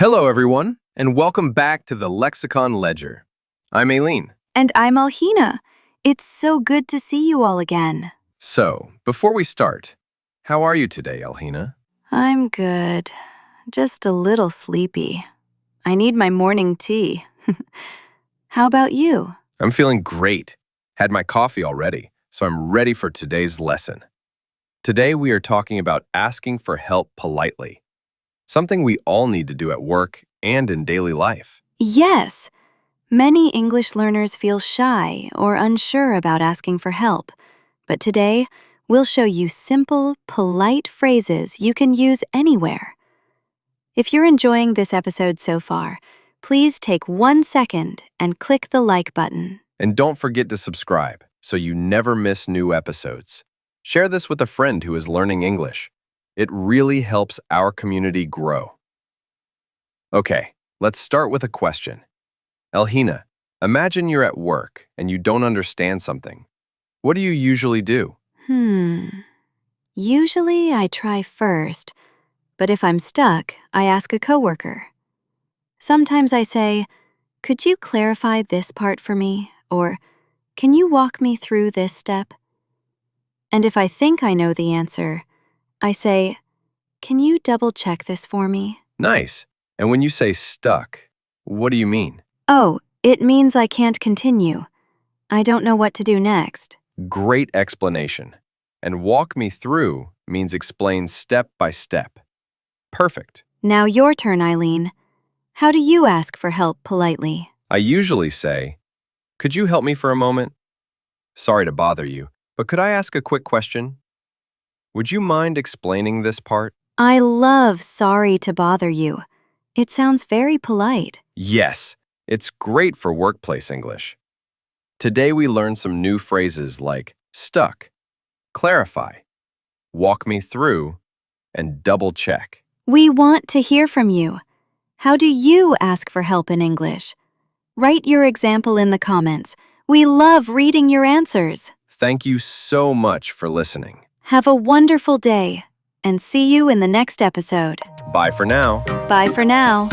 Hello, everyone, and welcome back to the Lexicon Ledger. I'm Aileen. And I'm Alhena. It's so good to see you all again. So, before we start, how are you today, Alhena? I'm good. Just a little sleepy. I need my morning tea. How about you? I'm feeling great. Had my coffee already, so I'm ready for today's lesson. Today, we are talking about asking for help politely, something we all need to do at work and in daily life. Yes. Many English learners feel shy or unsure about asking for help. But today, we'll show you simple, polite phrases you can use anywhere. If you're enjoying this episode so far, please take 1 second and click the like button. And don't forget to subscribe so you never miss new episodes. Share this with a friend who is learning English. It really helps our community grow. Okay, let's start with a question. Alhena, imagine you're at work and you don't understand something. What do you usually do? Usually I try first, but if I'm stuck, I ask a coworker. Sometimes I say, "Could you clarify this part for me?" Or, "Can you walk me through this step?" And if I think I know the answer, I say, "Can you double-check this for me?" Nice. And when you say stuck, what do you mean? Oh, it means I can't continue. I don't know what to do next. Great explanation. And walk me through means explain step by step. Perfect. Now your turn, Aileen. How do you ask for help politely? I usually say, "Could you help me for a moment? Sorry to bother you, but could I ask a quick question? Would you mind explaining this part?" I love "sorry to bother you." It sounds very polite. Yes, it's great for workplace English. Today we learned some new phrases like stuck, clarify, walk me through, and double check. We want to hear from you. How do you ask for help in English? Write your example in the comments. We love reading your answers. Thank you so much for listening. Have a wonderful day, and see you in the next episode. Bye for now. Bye for now.